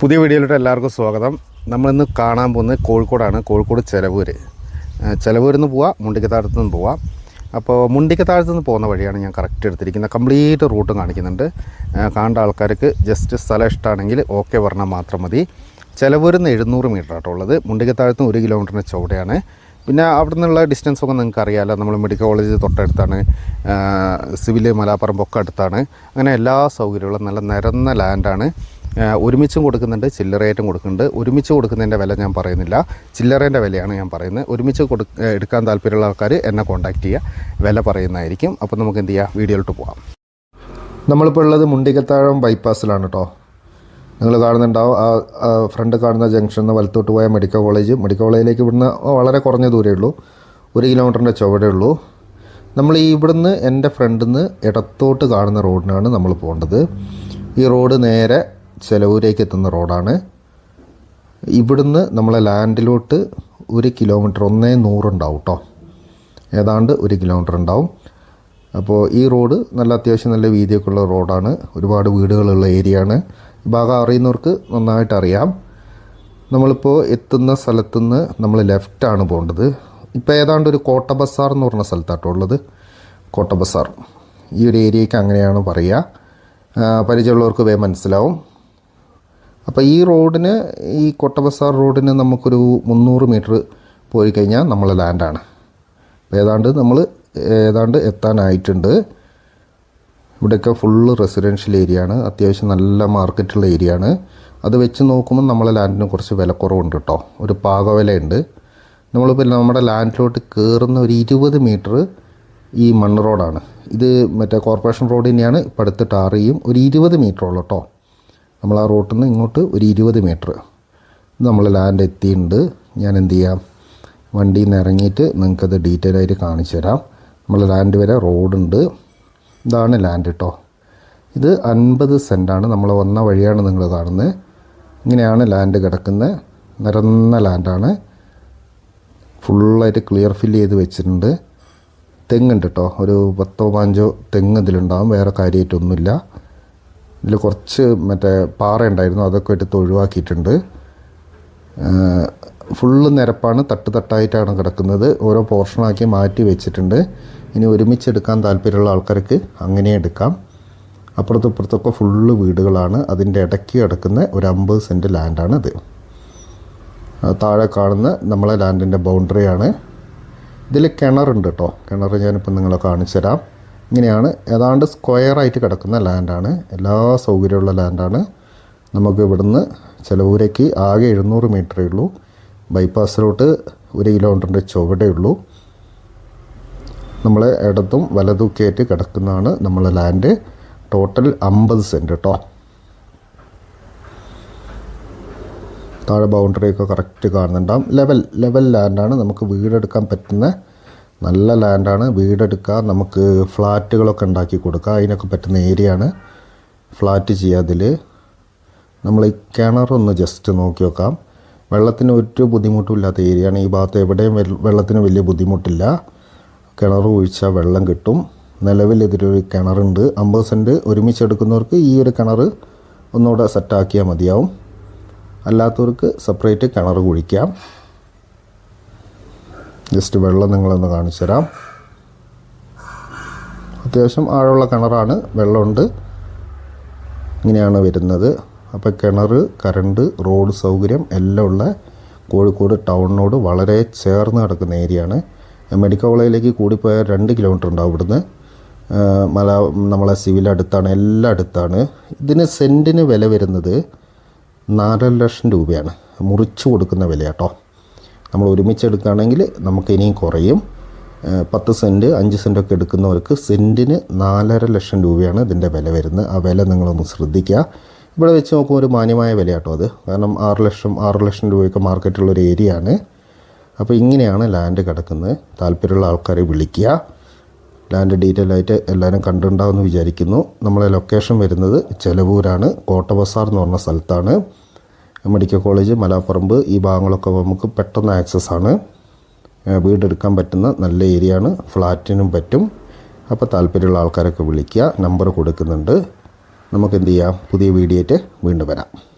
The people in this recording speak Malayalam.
പുതിയ വീഡിയോയിലോട്ട് എല്ലാവർക്കും സ്വാഗതം. നമ്മളിന്ന് കാണാൻ പോകുന്നത് കോഴിക്കോടാണ്. കോഴിക്കോട് ചെലവൂരിൽ നിന്ന് പോവാം, മുണ്ടിക്കത്താഴത്തു നിന്ന് പോവാം. അപ്പോൾ മുണ്ടിക്കത്താഴത്തു നിന്ന് പോകുന്ന വഴിയാണ് ഞാൻ കറക്റ്റ് എടുത്തിരിക്കുന്നത്. കംപ്ലീറ്റ് റൂട്ടും കാണിക്കുന്നുണ്ട്. കാണേണ്ട ആൾക്കാർക്ക് ജസ്റ്റ് സ്ഥലം ഇഷ്ടമാണെങ്കിൽ ഓക്കെ പറഞ്ഞാൽ മാത്രം മതി. ചെലവൂരിൽ നിന്ന് 700 മീറ്റർ ആട്ടോ ഉള്ളത്. മുണ്ടിക്കത്താഴത്ത് നിന്ന് 1 കിലോമീറ്ററിന് ചുവടെയാണ്. പിന്നെ അവിടെ നിന്നുള്ള ഡിസ്റ്റൻസൊക്കെ നിങ്ങൾക്ക് അറിയാമല്ലോ. നമ്മൾ മെഡിക്കൽ കോളേജ് തൊട്ടടുത്താണ്, സിവിൽ മലാപ്പറമ്പൊക്കെ അടുത്താണ്. അങ്ങനെ എല്ലാ സൗകര്യമുള്ള നല്ല നിരന്ന ലാൻഡാണ്. ഒരുമിച്ചും കൊടുക്കുന്നുണ്ട്, ചില്ലറയായിട്ടും കൊടുക്കുന്നുണ്ട്. ഒരുമിച്ച് കൊടുക്കുന്നതിൻ്റെ വില ഞാൻ പറയുന്നില്ല, ചില്ലറേൻ്റെ വിലയാണ് ഞാൻ പറയുന്നത്. ഒരുമിച്ച് എടുക്കാൻ താല്പര്യമുള്ള ആൾക്കാർ എന്നെ കോൺടാക്റ്റ് ചെയ്യുക, വില പറയുന്നതായിരിക്കും. അപ്പോൾ നമുക്ക് എന്ത് ചെയ്യുക, വീഡിയോയിലോട്ട് പോകാം. നമ്മളിപ്പോൾ ഉള്ളത് മുണ്ടിക്കത്താഴം ബൈപ്പാസിലാണ് കേട്ടോ. നിങ്ങൾ കാണുന്നുണ്ടാവും ആ ഫ്രണ്ട് കാണുന്ന ജംഗ്ഷനിൽ നിന്ന് വലത്തോട്ട് പോയ മെഡിക്കൽ കോളേജിലേക്ക് ഇവിടുന്ന് വളരെ കുറഞ്ഞ ദൂരമേ ഉള്ളൂ, 1 കിലോമീറ്ററിൻ്റെ ചുവടേ ഉള്ളൂ. നമ്മൾ ഇവിടുന്ന് എൻ്റെ ഫ്രണ്ടിൽ നിന്ന് ഇടത്തോട്ട് കാണുന്ന റോഡിനാണ് നമ്മൾ പോകേണ്ടത്. ഈ റോഡ് നേരെ ചെലവൂരേക്ക് എത്തുന്ന റോഡാണ്. ഇവിടുന്ന് നമ്മളെ ലാൻഡിലോട്ട് 1 കിലോമീറ്റർ 1:100 ഉണ്ടാവും കേട്ടോ, ഏതാണ്ട് 1 കിലോമീറ്റർ ഉണ്ടാവും. അപ്പോൾ ഈ റോഡ് നല്ല അത്യാവശ്യം നല്ല വീതിയൊക്കെ ഉള്ള റോഡാണ്. ഒരുപാട് വീടുകളുള്ള ഏരിയയാണ്. ഈ ഭാഗം അറിയുന്നവർക്ക് നന്നായിട്ട് അറിയാം. നമ്മളിപ്പോൾ എത്തുന്ന സ്ഥലത്തുനിന്ന് നമ്മൾ ലെഫ്റ്റാണ് പോകേണ്ടത്. ഇപ്പോൾ ഏതാണ്ട് ഒരു കോട്ട ബസാർ എന്ന് പറഞ്ഞ സ്ഥലത്താട്ടോ ഉള്ളത്. കോട്ട ബസാർ ഈ ഒരു ഏരിയയ്ക്ക് അങ്ങനെയാണ് പറയുക. പരിചയമുള്ളവർക്ക് വേഗം മനസ്സിലാവും. അപ്പോൾ ഈ റോഡിന്, ഈ കോട്ട ബസാർ റോഡിന് നമുക്കൊരു 300 മീറ്റർ പോയി കഴിഞ്ഞാൽ നമ്മളെ ലാൻഡാണ്. ഏതാണ്ട് എത്താനായിട്ടുണ്ട്. ഇവിടെയൊക്കെ ഫുള്ള് റെസിഡൻഷ്യൽ ഏരിയ ആണ്. അത്യാവശ്യം നല്ല മാർക്കറ്റുള്ള ഏരിയ ആണ്. അത് വെച്ച് നോക്കുമ്പോൾ നമ്മളെ ലാൻഡിന് കുറച്ച് വിലക്കുറവുണ്ട് കേട്ടോ, ഒരു പാകവിലയുണ്ട്. നമ്മളിപ്പോൾ നമ്മുടെ ലാൻഡിലോട്ട് കയറുന്ന ഒരു 20 മീറ്റർ ഈ മണ്ണ് റോഡാണ്. ഇത് മറ്റേ കോർപ്പറേഷൻ റോഡ് തന്നെയാണ്. ഇപ്പോൾ അടുത്ത് ടാർ ചെയ്യും. ഒരു 20 മീറ്ററുള്ളൂ കേട്ടോ. നമ്മൾ ആ റോട്ടിൽ നിന്ന് ഇങ്ങോട്ട് ഒരു 20 മീറ്റർ നമ്മൾ ലാൻഡ് എത്തിയിട്ടുണ്ട്. ഞാൻ എന്ത് ചെയ്യാം, വണ്ടിയിൽ നിന്ന് ഇറങ്ങിയിട്ട് നിങ്ങൾക്കത് ഡീറ്റെയിൽ ആയിട്ട് കാണിച്ചു തരാം. നമ്മൾ ലാൻഡ് വരെ റോഡുണ്ട്. ഇതാണ് ലാൻഡ് കേട്ടോ. ഇത് 50 സെൻറ്റാണ്. നമ്മൾ വന്ന വഴിയാണ് നിങ്ങൾ കാണുന്നത്. ഇങ്ങനെയാണ് ലാൻഡ് കിടക്കുന്നത്. നിരന്ന ലാൻഡാണ്. ഫുള്ളായിട്ട് ക്ലിയർ ഫില്ല് ചെയ്ത് വെച്ചിട്ടുണ്ട്. തെങ്ങുണ്ട് കേട്ടോ, ഒരു 10-15 തെങ്ങ് ഇതിലുണ്ടാകും. വേറെ കാര്യമായിട്ടൊന്നുമില്ല. ഇതിൽ കുറച്ച് മറ്റേ പാറ ഉണ്ടായിരുന്നു, അതൊക്കെ എടുത്ത് ഒഴിവാക്കിയിട്ടുണ്ട്. ഫുള്ള് നിരപ്പാണ്, തട്ടായിട്ടാണ് കിടക്കുന്നത്. ഓരോ പോർഷനാക്കി മാറ്റി വെച്ചിട്ടുണ്ട്. ഇനി ഒരുമിച്ചെടുക്കാൻ താല്പര്യമുള്ള ആൾക്കാർക്ക് അങ്ങനെ എടുക്കാം. അപ്പുറത്തും ഇപ്പുറത്തൊക്കെ ഫുള്ള് വീടുകളാണ്. അതിൻ്റെ ഇടയ്ക്ക് കിടക്കുന്ന ഒരു 50 സെൻറ്റ് ലാൻഡാണ് ഇത്. താഴെ കാണുന്ന നമ്മളെ ലാൻഡിൻ്റെ ബൗണ്ടറിയാണ്. ഇതിൽ കിണറുണ്ട് കേട്ടോ. കിണർ ഞാനിപ്പോൾ നിങ്ങളെ കാണിച്ചു തരാം. ഇങ്ങനെയാണ് ഏതാണ്ട് സ്ക്വയറായിട്ട് കിടക്കുന്ന ലാൻഡാണ്. എല്ലാ സൗകര്യമുള്ള ലാൻഡാണ്. നമുക്ക് ഇവിടുന്ന് ചെലവൂരേക്ക് ആകെ 700 മീറ്ററേ ഉള്ളൂ. ബൈപ്പാസിലോട്ട് 1 കിലോമീറ്ററിൻ്റെ ചുവടേ ഉള്ളൂ. നമ്മളെ ഇടത്തും വലതുമൊക്കെ ആയിട്ട് കിടക്കുന്നതാണ് നമ്മളെ ലാൻഡ്. ടോട്ടൽ 50 സെൻറ്റ് കേട്ടോ. താഴെ ബൗണ്ടറിയൊക്കെ കറക്റ്റ് കാണുന്നുണ്ടാകും. ലെവൽ ലാൻഡാണ്. നമുക്ക് വീടെടുക്കാൻ പറ്റുന്ന നല്ല ലാൻഡാണ്. വീടെടുക്കുക, നമുക്ക് ഫ്ലാറ്റുകളൊക്കെ ഉണ്ടാക്കി കൊടുക്കുക, അതിനൊക്കെ പറ്റുന്ന ഏരിയയാണ്. ഫ്ലാറ്റ് ചെയ്യുക. അതിൽ നമ്മൾ ഈ കിണറൊന്ന് ജസ്റ്റ് നോക്കി നോക്കാം. വെള്ളത്തിന് ഒരു ബുദ്ധിമുട്ടും ഇല്ലാത്ത ഏരിയയാണ്. ഈ ഭാഗത്ത് എവിടെയും വെള്ളത്തിന് വലിയ ബുദ്ധിമുട്ടില്ല. കിണർ കുഴിച്ചാൽ വെള്ളം കിട്ടും. നിലവിൽ ഇതിലൊരു കിണറുണ്ട്. 50 സെൻറ്റ് ഒരുമിച്ചെടുക്കുന്നവർക്ക് ഈ ഒരു കിണർ ഒന്നുകൂടെ സെറ്റാക്കിയാൽ മതിയാവും. അല്ലാത്തവർക്ക് സെപ്പറേറ്റ് കിണർ കുഴിക്കാം. ജസ്റ്റ് വെള്ളം നിങ്ങളൊന്ന് കാണിച്ചു തരാം. അത്യാവശ്യം ആഴമുള്ള കിണറാണ്, വെള്ളമുണ്ട്. ഇങ്ങനെയാണ് വരുന്നത്. അപ്പോൾ കിണർ, കറണ്ട്, റോഡ് സൗകര്യം എല്ലാം ഉള്ള കോഴിക്കോട് ടൗണിനോട് വളരെ ചേർന്ന് കിടക്കുന്ന ഏരിയയാണ്. മെഡിക്കൽ കോളേജിലേക്ക് കൂടിപ്പോയാൽ 2 കിലോമീറ്റർ ഉണ്ടാവും ഇവിടുന്ന്. നമ്മളെ സിവിൽ അടുത്താണ്, എല്ലാം അടുത്താണ്. ഇതിന് സെൻറ്റിന് വില വരുന്നത് 4 ലക്ഷം രൂപയാണ്. മുറിച്ച് കൊടുക്കുന്ന വില കേട്ടോ. നമ്മൾ ഒരുമിച്ചെടുക്കുകയാണെങ്കിൽ നമുക്ക് ഇനിയും കുറയും. 10 സെൻറ്റ് 5 സെൻറ്റൊക്കെ എടുക്കുന്നവർക്ക് സെൻറ്റിന് 4.5 ലക്ഷം രൂപയാണ് ഇതിൻ്റെ വില വരുന്നത്. ആ വില നിങ്ങളൊന്ന് ശ്രദ്ധിക്കുക. ഇവിടെ വെച്ച് നോക്കുമ്പോൾ ഒരു മാന്യമായ വില കേട്ടോ അത്. കാരണം 6 ലക്ഷം രൂപയൊക്കെ മാർക്കറ്റുള്ളൊരു ഏരിയ ആണ്. അപ്പോൾ ഇങ്ങനെയാണ് ലാൻഡ് കിടക്കുന്നത്. താല്പര്യമുള്ള ആൾക്കാരെ വിളിക്കുക. ലാൻഡ് ഡീറ്റെയിൽ ആയിട്ട് എല്ലാവരും കണ്ടിട്ടുണ്ടാവുമെന്ന് വിചാരിക്കുന്നു. നമ്മളെ ലൊക്കേഷൻ വരുന്നത് ചെലവൂരാണ്. കോട്ട ബസാർ എന്ന് പറഞ്ഞ സ്ഥലത്താണ്. മെഡിക്കൽ കോളേജ്, മലാപ്പറമ്പ് ഈ ഭാഗങ്ങളൊക്കെ നമുക്ക് പെട്ടെന്ന് ആക്സസ് ആണ്. വീടെടുക്കാൻ പറ്റുന്ന നല്ല ഏരിയ ആണ്. ഫ്ലാറ്റിനും പറ്റും. അപ്പോൾ താല്പര്യമുള്ള ആൾക്കാരൊക്കെ വിളിക്കുക. നമ്പർ കൊടുക്കുന്നുണ്ട്. നമുക്ക് എന്ത് ചെയ്യാം, പുതിയ വീഡിയോ ആയിട്ട് വീണ്ടും വരാം.